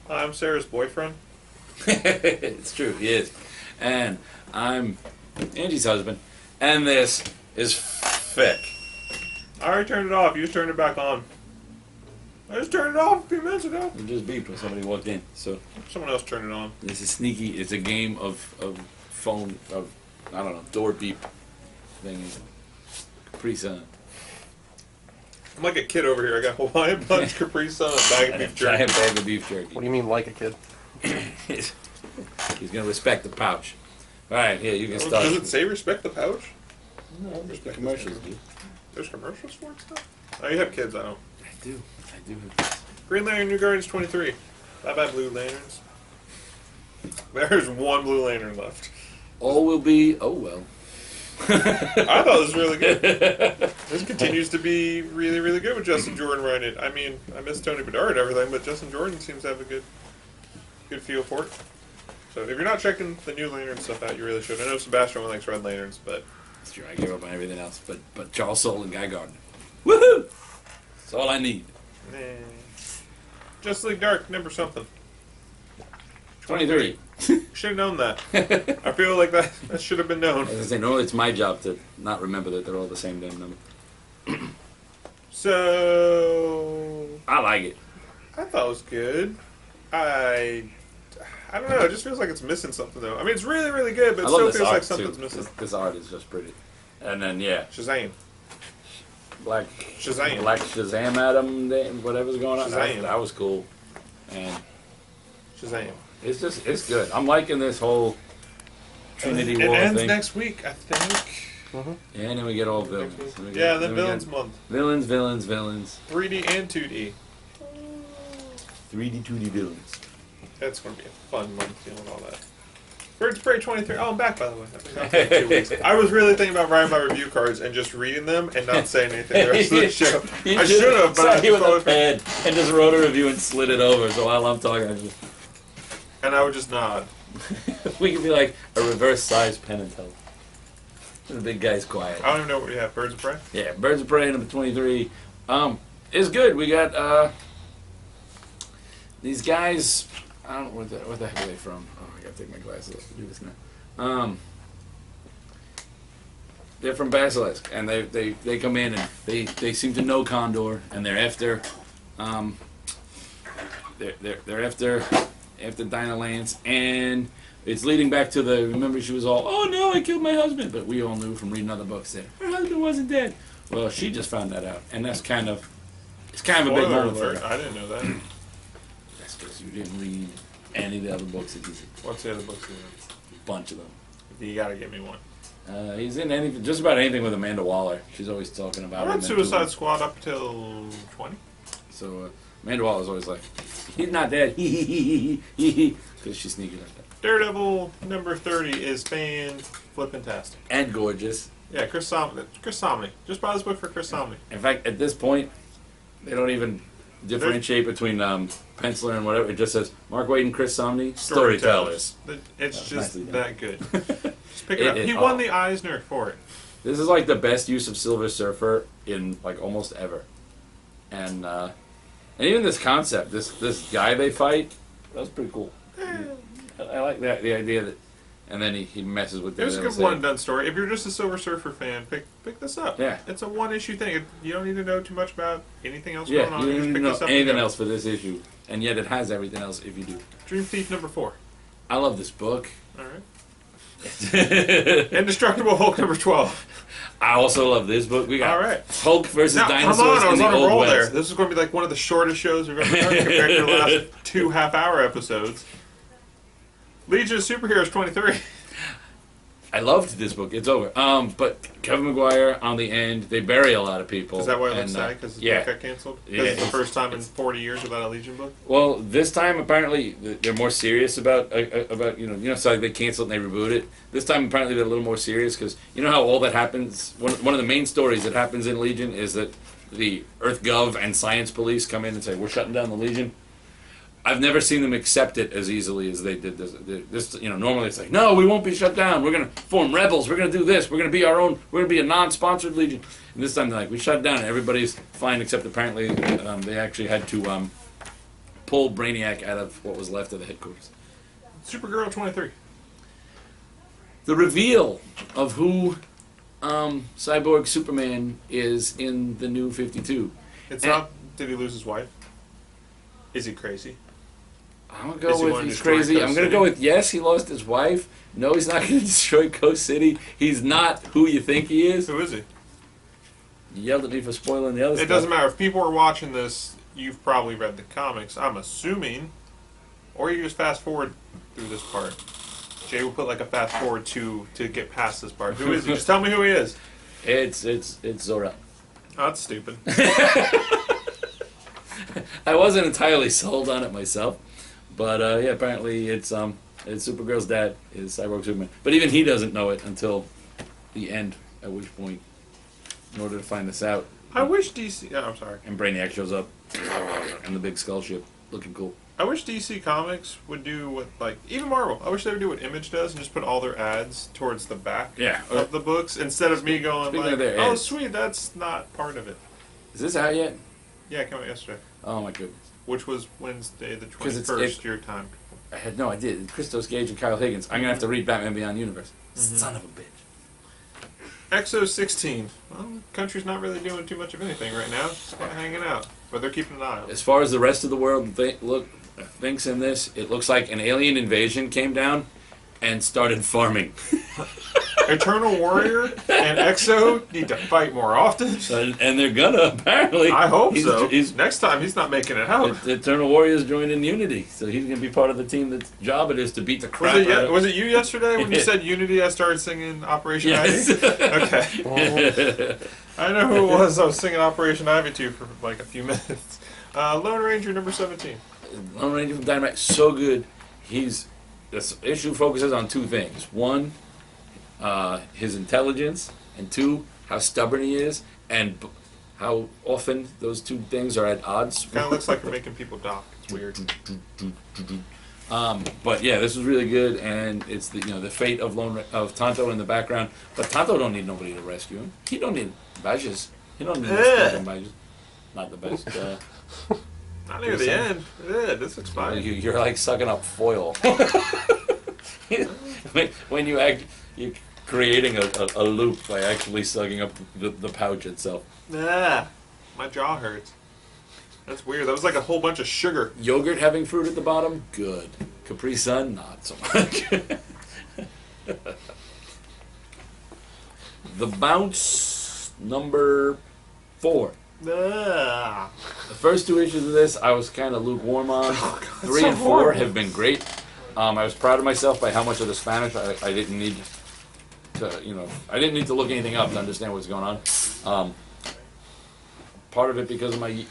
I'm Sarah's boyfriend. It's true, he is. And I'm Angie's husband. And this is FFFIC. I already turned it off. You turned it back on. I just turned it off a few minutes ago. It just beeped when somebody walked in. So Someone else turned it on. this is sneaky. It's a game of phone, I don't know, door beep thing. Capri Sun. I'm like a kid over here. I got Hawaiian Punch, Capri Sun, and a bag of beef jerky. Giant bag of beef jerky. What do you mean, like a kid? He's going to respect the pouch. All right, here, you can start. Does it say respect the pouch? No, the commercials do. There's commercials for it stuff? Oh, you have kids, I don't. I do. Green Lantern New Guardians 23. Bye-bye Blue Lanterns. There's one Blue Lantern left. All will be, oh well. I thought it was really good. This continues to be really, really good with Justin Jordan writing it. I mean, I miss Tony Bedard and everything, but Justin Jordan seems to have a good feel for it. So if you're not checking the new Lantern stuff out, you really should. I know Sebastian only likes Red Lanterns, but That's true, I gave up on everything else, but Charles Soule and Guy Gardner. Woohoo! That's all I need. nah. Justice League Dark, number something. 23. Should have known that. I feel like that should have been known. As I say, normally it's my job to not remember that they're all the same damn number. So I like it. I thought it was good. I don't know. It just feels like it's missing something though. I mean, it's really, really good, but I it love still this feels art like something's too. missing. This art is just pretty. And then yeah, Shazam. Black Shazam. Adam, whatever's going on. Shazam. That was cool. And Shazam. it's good. I'm liking this whole Trinity It War ends thing. next week, I think. Yeah, and then we get all villains. Yeah, then Villains Month. Villains. 3D and 2D. 3D, 2D villains. That's going to be a fun month dealing with all that. Birds of Prey 23. Oh, I'm back, by the way. I've been gone for like 2 weeks. I was really thinking about writing my review cards and just reading them and not saying anything the rest of the show. I should have, but I sat here with a just pen and just wrote a review and slid it over. So while I'm talking, and I would just nod. we could be like a reverse size pen and tell. The big guy's quiet. I don't even know what we have. Birds of Prey? Yeah, Birds of Prey number 23. It's good. We got these guys. I don't know what the heck are they from. Oh, I gotta take my glasses off to do this now. They're from Basilisk, and they come in and they seem to know Condor, and they're after they're after Dinah Lance, and it's leading back to the, remember she was all, oh no, I killed my husband, but we all knew from reading other books that her husband wasn't dead. Well, she just found that out, and that's kind of a big Spoiler moment for alert. her. I didn't know that. That's because you didn't read any of the other books that he's in. What's the other books you have? A bunch of them. You gotta give me one. He's in anything, just about anything with Amanda Waller. She's always talking about I him. read Suicide Squad up till 20. So Amanda Waller's always like, he's not dead, because she's sneaky like that. Daredevil number 30 is fan-flippin-tastic. And gorgeous. Yeah, Chris Somney. Just buy this book for Chris Somney. In fact, at this point, they don't even differentiate between penciler and whatever. It just says Mark Waid and Chris Somney, storytellers. It's just nicely done. that good. Just pick it up. It- He won the Eisner for it. This is like the best use of Silver Surfer in like almost ever. And even this concept, this guy they fight, that was pretty cool. I like that, the idea that, and then he messes with. It was a good one-and-done story. If you're just a Silver Surfer fan, pick this up. Yeah. It's a one-issue thing. You don't need to know too much about anything else Yeah, going on. you You don't just need to pick know this up. anything else for this issue, and yet it has everything else if you do. Dream Thief number 4. I love this book. All right. Indestructible Hulk number 12. I also love this book. We got All right. Hulk versus Now, dinosaurs come on, I in was the on a Old roll West. there. This is going to be like one of the shortest shows we've ever done compared to the last 2 half-hour episodes. Legion of Superheroes 23. I loved this book. It's over. But Kevin Maguire on the end, they bury a lot of people. Is that why it looks and, sad? Because the yeah. book got canceled? Yeah, Because it's the first time in 40 years without a Legion book? Well, this time apparently they're more serious about so like they canceled and they rebooted it. This time apparently they're a little more serious because you know how all that happens. One of the main stories that happens in Legion is that the Earth Gov and Science Police come in and say we're shutting down the Legion. I've never seen them accept it as easily as they did this. Normally it's like, no, we won't be shut down. We're going to form rebels. We're going to do this. We're going to be our own. We're going to be a non-sponsored Legion. And this time they're like, we shut down. And everybody's fine except apparently they actually had to pull Brainiac out of what was left of the headquarters. Supergirl 23. The reveal of who Cyborg Superman is in the new 52. It's not. Did he lose his wife? Is he crazy? I'm going to go with he's crazy. I'm going to go with yes, he lost his wife. No, he's not going to destroy Coast City. He's not who you think he is. Who is he? You yelled at me for spoiling the other stuff. It doesn't matter. If people are watching this, you've probably read the comics, I'm assuming. Or you just fast forward through this part. Jay will put like a fast forward to get past this part. Who is he? Just tell me who he is. It's Zor-El. Oh, that's stupid. I wasn't entirely sold on it myself, but yeah, apparently it's Supergirl's dad is Cyborg Superman, but even he doesn't know it until the end. At which point, in order to find this out, I wish DC. Oh, I'm sorry. And Brainiac shows up, and the big skull ship, looking cool. I wish DC Comics would do what, like, even Marvel. I wish they would do what Image does and just put all their ads towards the back of the books instead of me going like, "Oh, ads. Sweet, that's not part of it." Is this out yet? Yeah, it came out yesterday. Oh my goodness. Which was Wednesday, the 21st, your time. I had no idea. Christos Gage and Kyle Higgins. I'm gonna have to read Batman Beyond Universe. Son of a bitch. Exo 16. Well, country's not really doing too much of anything right now. Just kind of hanging out, but they're keeping an eye on it. As far as the rest of the world thinks in this, it looks like an alien invasion came down and started farming. Eternal Warrior and Exo need to fight more often. And they're gonna, apparently. I hope so. Next time, he's not making it out. Eternal Warrior's joined in Unity, so he's gonna be part of the team that's job it is to beat the crap out of... Was it you yesterday when you said Unity, I started singing Operation Ivy? Okay. I know who it was I was singing Operation Ivy to for like a few minutes. Lone Ranger number 17. Lone Ranger from Dynamite, so good. This issue focuses on two things. One, his intelligence, and two, how stubborn he is, and how often those two things are at odds. Kind of looks like you're making people dock. It's weird. But yeah, this was really good, and it's the fate of Tonto in the background. But Tonto don't need nobody to rescue him. He don't need badges. He don't need badges. Not the best. Not near the end. Yeah, this looks fine. You're like sucking up foil. when you're creating a loop by actually sucking up the pouch itself. Nah, my jaw hurts. That's weird. That was like a whole bunch of sugar. Yogurt having fruit at the bottom, good. Capri Sun, not so much. The Bounce number 4. The first 2 issues of this I was kind of lukewarm on. 3 and 4 have been great. I was proud of myself by how much of the Spanish I didn't need to, I didn't need to look anything up to understand what's going on. Part of it because of my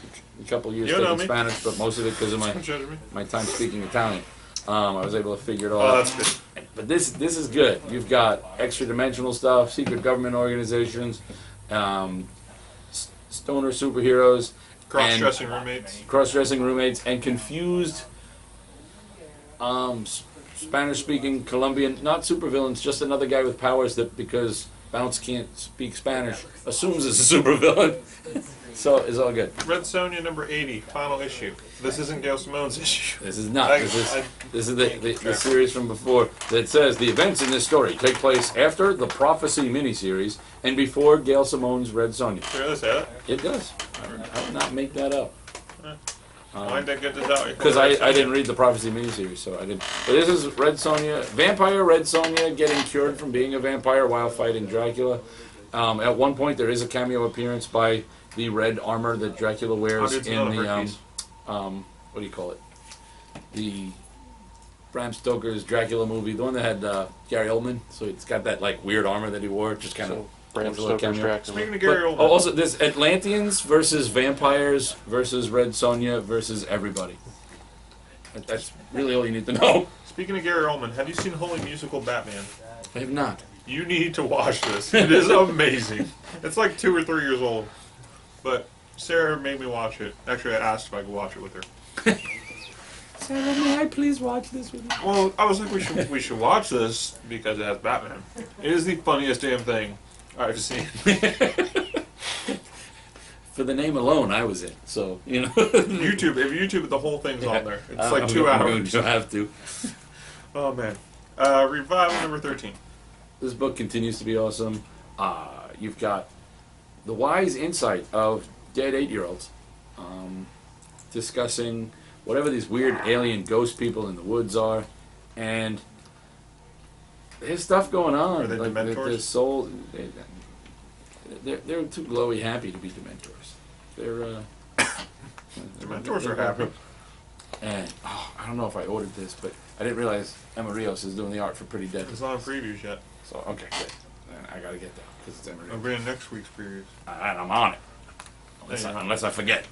couple years taking Spanish, but most of it because of my time speaking Italian. I was able to figure it all out. That's good. But this is good. You've got extra-dimensional stuff, secret government organizations, stoner superheroes, cross-dressing roommates, and confused Spanish-speaking Colombian, not supervillains, just another guy with powers that, because Bounce can't speak Spanish, assumes is a supervillain. So it's all good. Red Sonja number 80, final issue. This isn't Gail Simone's issue. This is not. This is the series from before that says the events in this story take place after the Prophecy miniseries and before Gail Simone's Red Sonja. Sure does say that? It does. I would not make that up. Because I didn't read the Prophecy miniseries, so I didn't. But this is Red Sonja, Vampire Red Sonja getting cured from being a vampire while fighting Dracula. At one point, there is a cameo appearance by the red armor that Dracula wears in the what do you call it? The Bram Stoker's Dracula movie, the one that had Gary Oldman. So it's got that like weird armor that he wore, just kind of. Bram Stoker's Dracula. Speaking of Gary Oldman. Also, this Atlanteans versus vampires versus Red Sonja versus everybody. That's really all you need to know. Speaking of Gary Oldman, have you seen Holy Musical Batman? I have not. You need to watch this. It is amazing. It's like 2 or 3 years old. But Sarah made me watch it. Actually, I asked if I could watch it with her. Sarah, may I please watch this with you? Well, I was like, we should watch this because it has Batman. It is the funniest damn thing I've seen. for the name alone, I was in. So, you know. YouTube, if YouTube, the whole thing's on there. It's like 2 hours. You have to. Oh, man. Revival number 13. This book continues to be awesome. You've got the wise insight of dead 8-year-olds discussing whatever these weird alien ghost people in the woods are, and there's stuff going on. Are they like Dementors? their soul, they're too glowy happy to be Dementors. They're Dementors are happy. And I don't know if I ordered this, but I didn't realize Emma Rios is doing the art for Pretty Dead. It's not in previews yet. So okay, good. Then I gotta get that because it's Emma Rios. I'll bring in next week's previews. And I'm on it. Unless I forget.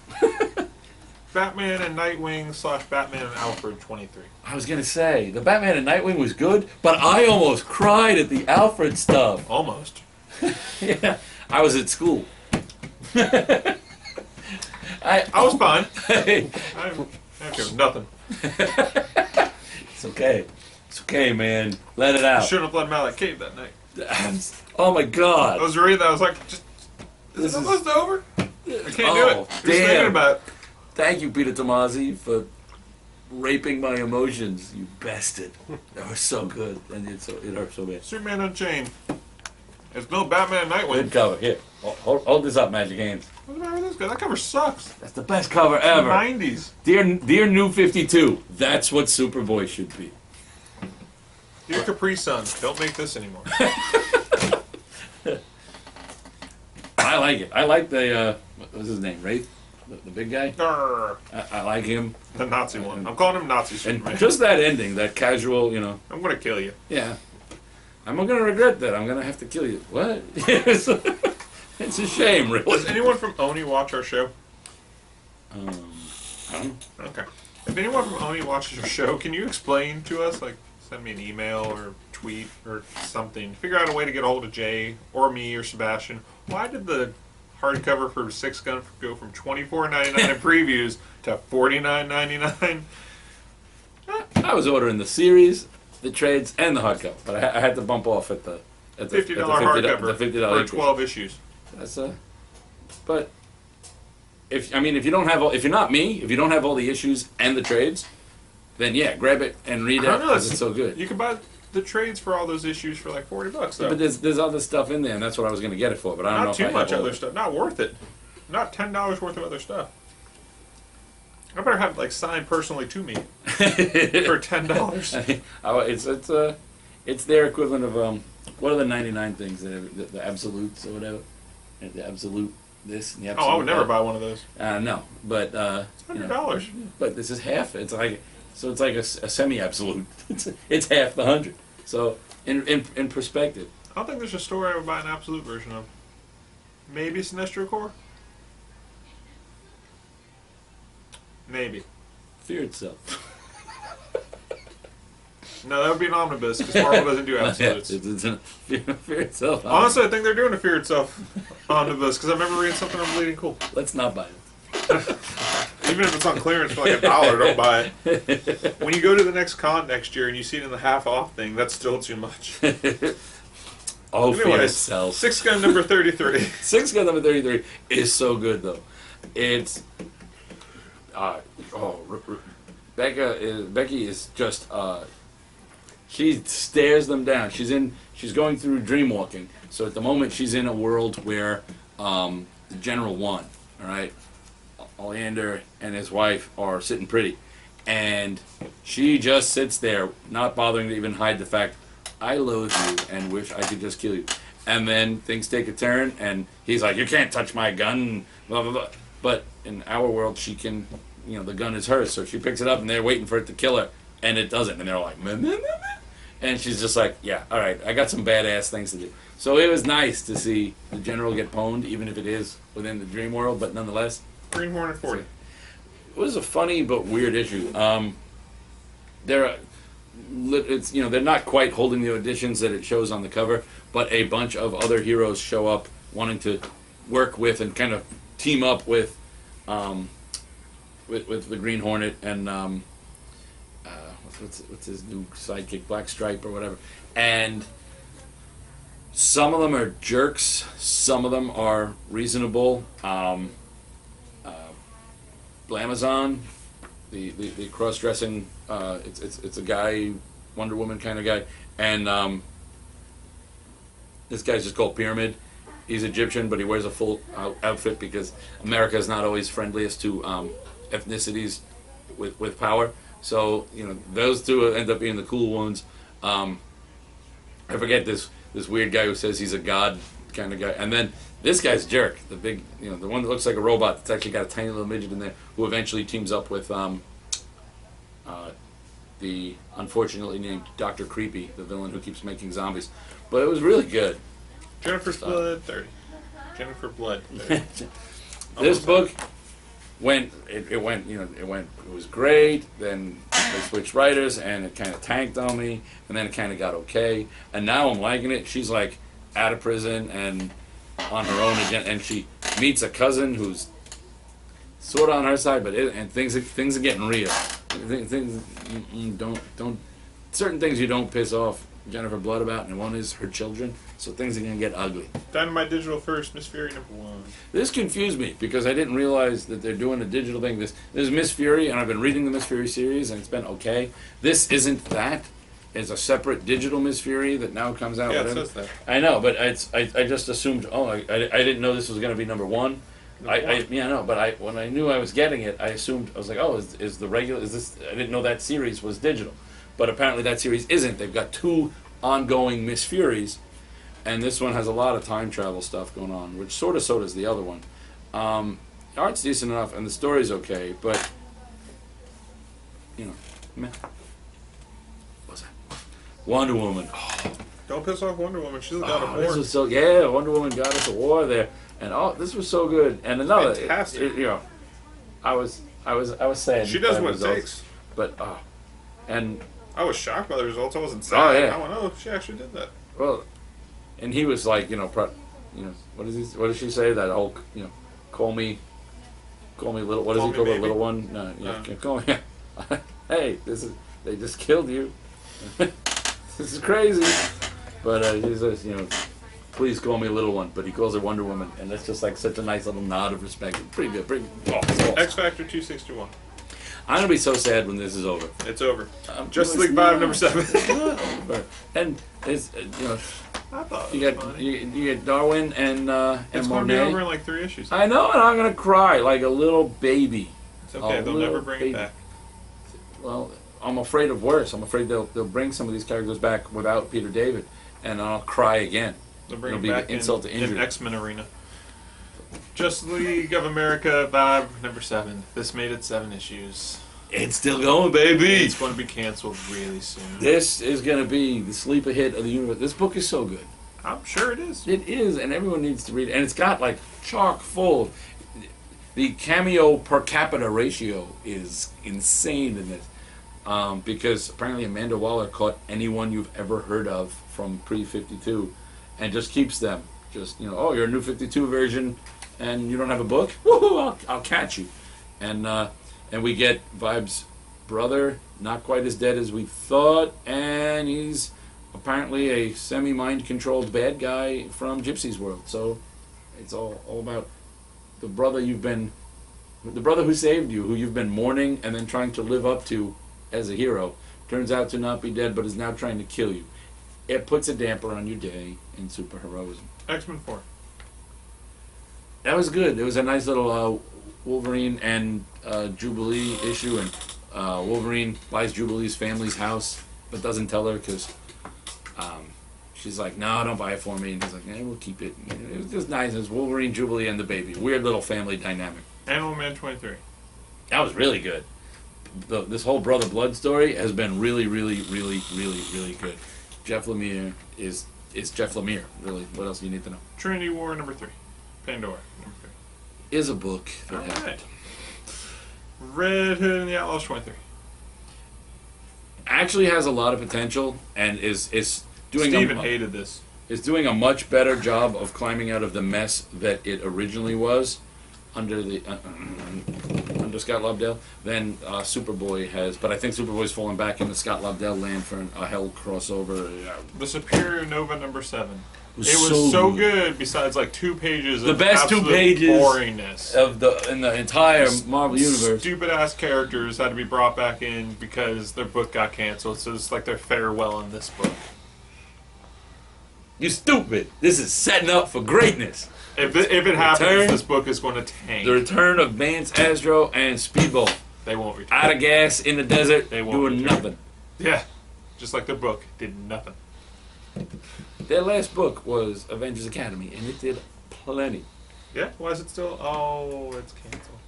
Batman and Nightwing / Batman and Alfred 23. I was gonna say the Batman and Nightwing was good, but I almost cried at the Alfred stuff. Almost. Yeah, I was at school. I was fine. Hey, I have nothing. it's okay. It's okay, man. Let it I out. shouldn't have let him out of that cave that night. Oh my I God. was worried that I was like, just, is This it is- almost over? I can't do it. Just Damn. thinking about it. Thank you, Peter Tomasi, for raping my emotions. You bastard. That was so good, and it hurt so bad. Superman Unchained. There's no Batman and Nightwing. Good cover. Here, hold this up, Magic Hands. What's the matter with this guy? That cover sucks. That's the best cover ever. 90s. Dear New 52, that's what Superboy should be. Dear Capri Sun, don't make this anymore. I like it. I like the, what was his name, Wraith? The big guy? Grr. I like him. The Nazi one. I'm calling him Nazi Superman. And just that ending, that casual, you know. I'm going to kill you. Yeah. I'm going to regret that. I'm going to have to kill you. What? It's a shame, really. Does anyone from Oni watch our show? I don't know. Okay. If anyone from Oni watches your show, can you explain to us, like, send me an email or tweet or something, figure out a way to get a hold of Jay or me or Sebastian. Why did the hardcover for 6 Gun go from $24.99 in previews to $49.99? I was ordering the series, the trades, and the hardcover, but I had to bump off at the $50 hardcover the $50 for 12 issues. That's but if you don't have if you're not me, if you don't have all the issues and the trades, then yeah, grab it and read it I don't know, because it's so good. You can buy the trades for all those issues for like $40 though. But there's other stuff in there, and that's what I was going to get it for. But I don't know Not if too I much have all other of stuff. Not worth it. Not $10 worth of other stuff. I better have it like signed personally to me it. for $10. It's their equivalent of what are the 99 things the absolutes or whatever, the absolute this and the absolute Oh, I would never that. buy one of those. No, but It's $100. But this is half. It's like a semi-absolute. It's half the 100. So in perspective, I don't think there's a store I would buy an absolute version of. Maybe Sinestro Corps? Maybe. fear itself. No, that would be an omnibus because Marvel doesn't do absolutes. Fear itself. Honestly, I think they're doing a Fear Itself omnibus because I remember reading something on Bleeding Cool. Let's not buy it. Even if it's on clearance for like $1, don't buy it. When you go to the next con next year and you see it in the half off thing, that's still too much. Oh, fear Anyways, itself. 6 Gun number 33. 6 Gun number 33 is so good though. It's Becky is just she stares them down. She's going through dream walking. So at the moment she's in a world where the general won. All right, Oleander and his wife are sitting pretty, and she just sits there, not bothering to even hide the fact, I loathe you and wish I could just kill you. And then things take a turn, and he's like, you can't touch my gun, blah, blah, blah. But in our world, she can, the gun is hers, so she picks it up, and they're waiting for it to kill her, and it doesn't. And they're like, meh, meh, meh, meh. And she's just like, yeah, all right, I got some badass things to do. So it was nice to see the general get pwned, even if it is within the dream world, but nonetheless. Green Hornet 40. It was a funny but weird issue. They're not quite holding the auditions that it shows on the cover, but a bunch of other heroes show up wanting to work with and kind of team up with the Green Hornet and what's his new sidekick, Black Stripe or whatever. And some of them are jerks, some of them are reasonable. Blamazon, the cross-dressing. It's a guy, Wonder Woman kind of guy, and this guy's just called Pyramid. He's Egyptian, but he wears a full outfit because America is not always friendliest to ethnicities with power. So those two end up being the cool ones. I forget this weird guy who says he's a god kind of guy, and then this guy's Jerk, the big, the one that looks like a robot that's actually got a tiny little midget in there, who eventually teams up with the unfortunately named Dr. Creepy, the villain who keeps making zombies. But it was really good. Jennifer's Blood 30. Jennifer Blood 30. This book it was great. Then they switched writers and it kind of tanked on me, and then it kind of got okay. And now I'm liking it. She's like out of prison and on her own again, and she meets a cousin who's sort of on her side, but things are getting real. Things you don't certain things you don't piss off Jennifer Blood about, and one is her children. So things are gonna get ugly. Dynamite Digital first, Miss Fury #1. This confused me because I didn't realize that they're doing a digital thing. This is Miss Fury, and I've been reading the Miss Fury series, and it's been okay. This isn't that. It's a separate digital Miss Fury that now comes out. Yeah, whatever. it says that. I know, but I just assumed. Oh, I didn't know this was going to be #1. But when I knew I was getting it, I assumed I was like, oh, is the regular? Is this? I didn't know that series was digital, but apparently that series isn't. They've got 2 ongoing Miss Furies, and this one has a lot of time travel stuff going on, which so does the other one. Art's decent enough, and the story's okay, but meh. What's that? Wonder Woman. Oh, Don't piss off Wonder Woman. She's got a war. this was Wonder Woman got us a war there, and this was so good. And another, fantastic. I was saying She does what it takes. But and I was shocked by the results. I wasn't sad. Oh, yeah. I went, oh, she actually did that. well, and he was like, what does she say? That whole, call me little. What does Call he me call the maybe? little one? No, call me. Hey, they just killed you. This is crazy. But he says, please call me little one. But he calls her Wonder Woman, and that's just like such a nice little nod of respect. Pretty good. Awesome. X Factor 261. I'm gonna be so sad when this is over. It's over. Justice It's League 5 not. #7. It's not over. And it's I thought it you was got funny. you get Darwin and It's going to be Monet. over in like 3 issues. I know, and I'm gonna cry like a little baby. It's okay. A They'll little never bring baby. it back. Well, I'm afraid of worse. I'm afraid they'll bring some of these characters back without Peter David, and I'll cry again. They'll bring It'll it be back insult to in injury. XMen Arena. Justice League of America 5 #7. This made it 7 issues. It's still going, baby. It's going to be canceled really soon. This is gonna be the sleeper hit of the universe. This book is so good. I'm sure it is. It is, and everyone needs to read it. And it's got like chock full. The cameo per capita ratio is insane in this, because apparently Amanda Waller caught anyone you've ever heard of from pre-52, and just keeps them. Just oh, you're a new 52 version, and you don't have a book. Woohoo! I'll catch you, and we get Vibe's brother, not quite as dead as we thought, and he's apparently a semi-mind controlled bad guy from Gypsy's world. So it's all about the brother who saved you, who you've been mourning and then trying to live up to as a hero, turns out to not be dead but is now trying to kill you. It puts a damper on your day in superheroism. X-Men 4. That was good. It was a nice little Wolverine and Jubilee issue, and Wolverine buys Jubilee's family's house but doesn't tell her because she's like, no, don't buy it for me. And he's like, we'll keep it. It was just nice. It was Wolverine, Jubilee, and the baby. Weird little family dynamic. Animal Man 23. That was really good. This whole Brother Blood story has been really, really, really, really, really good. Jeff Lemire is Jeff Lemire. Really, what else do you need to know? Trinity War #3. Pandora #3. Is a book that happened. Alright. Red Hood and the Outlaws 23. Actually has a lot of potential and is doing Steven hated this. is doing a much better job of climbing out of the mess that it originally was under the under Scott Lobdell. Then Superboy has, but I think Superboy's fallen back into Scott Lobdell land for a Hell crossover. The Superior Nova #7. It was so good. Besides, like 2 pages. The of best 2 pages boringness in the entire Marvel universe. Stupid ass characters had to be brought back in because their book got canceled. So it's like their farewell in this book. You stupid! This is setting up for greatness. If it happens, this book is going to tank. The return of Vance Astro and Speedball. They won't return. Out of gas in the desert, They won't doing return. nothing. Yeah, just like their book did nothing. Their last book was Avengers Academy, and it did plenty. Yeah, why is it still? Oh, it's canceled.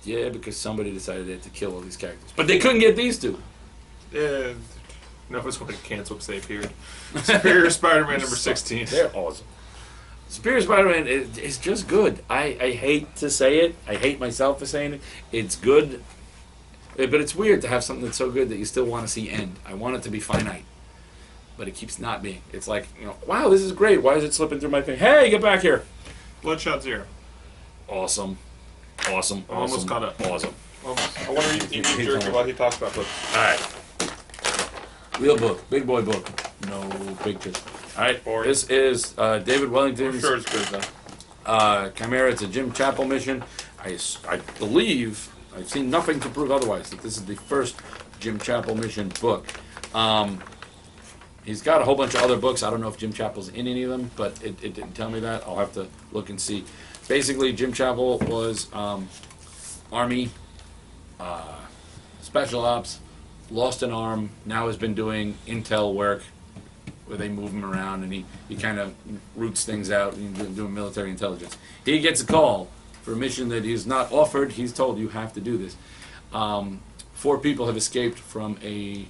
Yeah, because somebody decided they had to kill all these characters, but they couldn't get these 2. Yeah, no, it's going to cancel because they appeared. Superior Spider-Man #16. They're awesome. Superior Spider-Man is just good. I hate to say it. I hate myself for saying it. It's good, but it's weird to have something that's so good that you still want to see end. I want it to be finite, but it keeps not being. It's like, wow, this is great. Why is it slipping through my thing? Hey, get back here. Bloodshot 0. Awesome. Awesome. Almost caught up. Awesome. Almost. I wonder if you can jerk it while he talks about books. All right. Real book. Big boy book. No pictures. All right. Boring. This is David Wellington's I'm sure it's good, though. Chimera. It's a Jim Chapel mission. I believe, I've seen nothing to prove otherwise, that this is the first Jim Chapel mission book. He's got a whole bunch of other books. I don't know if Jim Chapel's in any of them, but it didn't tell me that. I'll have to look and see. Basically, Jim Chapel was Army, Special Ops, lost an arm, now has been doing intel work where they move him around and he kind of roots things out and doing military intelligence. He gets a call for a mission that he's not offered. He's told, you have to do this. 4 people have escaped from a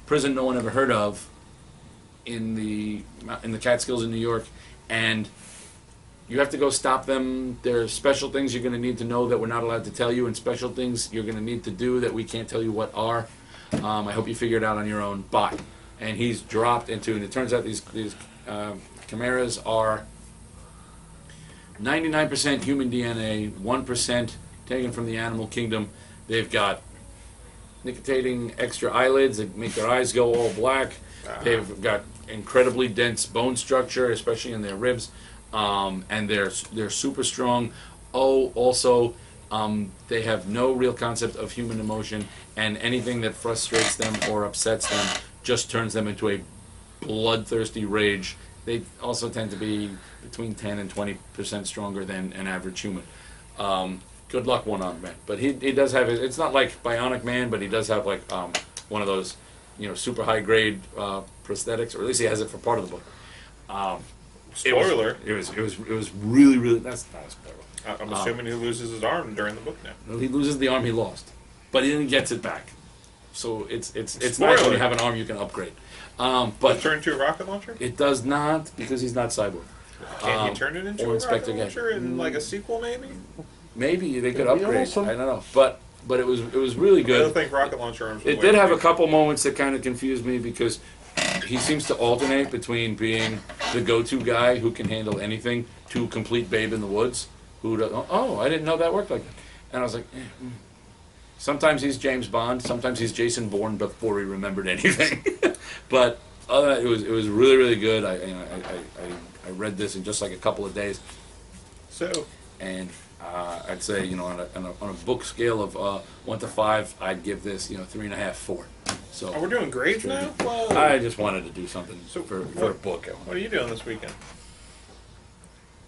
prison no one ever heard of in the Catskills in New York, and you have to go stop them. There are special things you're going to need to know that we're not allowed to tell you, and special things you're going to need to do that we can't tell you what are. I hope you figure it out on your own. Bye. And he's dropped into, and it turns out these chimeras are 99% human DNA, 1% taken from the animal kingdom. They've got nicotinating extra eyelids that make their eyes go all black. They've got incredibly dense bone structure, especially in their ribs, and they're super strong. Oh, also, they have no real concept of human emotion, and anything that frustrates them or upsets them just turns them into a bloodthirsty rage. They also tend to be between 10 and 20% stronger than an average human. Good luck, one-armed man. But he does have it. It's not like Bionic Man, but he does have like one of those, super high-grade prosthetics, or at least he has it for part of the book. Spoiler. It was really, really. That's not a spoiler. I'm assuming he loses his arm during the book now. Well, he loses the arm he lost, but he then gets it back. So it's Spoiler. nice when you have an arm you can upgrade. But Does it turn into a rocket launcher? it does not, because he's not Cyborg. Can he turn it into or a Inspector rocket launcher in like a sequel, maybe? Maybe they could That'd be upgrade. awesome. I don't know, but it was really I good. don't think rocket launcher arms. It did have a couple moments that kind of confused me because he seems to alternate between being the go-to guy who can handle anything to complete babe in the woods who does, oh, I didn't know that worked like that. And I was like, Sometimes he's James Bond, sometimes he's Jason Bourne before he remembered anything. But it was really, really good. I read this in just like a couple of days. So, And I'd say, on a book scale of 1 to 5, I'd give this, 3.5, 4. So we're doing grades now? Whoa. I just wanted to do something So for what- a book. What are you doing this weekend?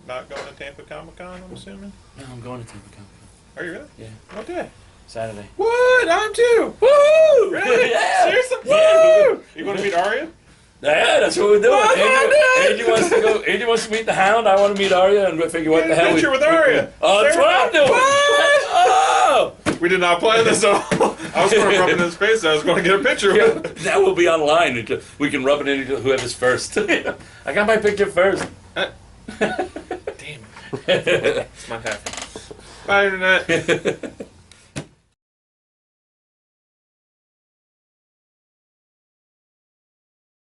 Not going to Tampa Comic Con, I'm assuming? No, I'm going to Tampa Comic Con. Are you really? Yeah, What day? Saturday. What? I'm too! Woo! Really? Yeah. Seriously? Yeah. Woo! You going to meet Arya? Yeah, that's what we're doing. What? Angie wants to go. Angie wants to meet the Hound. I want to meet Arya and figure what Get the a hell. picture with Arya. Oh, that's what I'm doing. What? Oh! We did not plan this at all. I was going to rub it in his face. I was going to get a picture with it. Now we'll be online. We can rub it into whoever's first. I got my picture first. Damn it. It's not happening. Bye, Internet.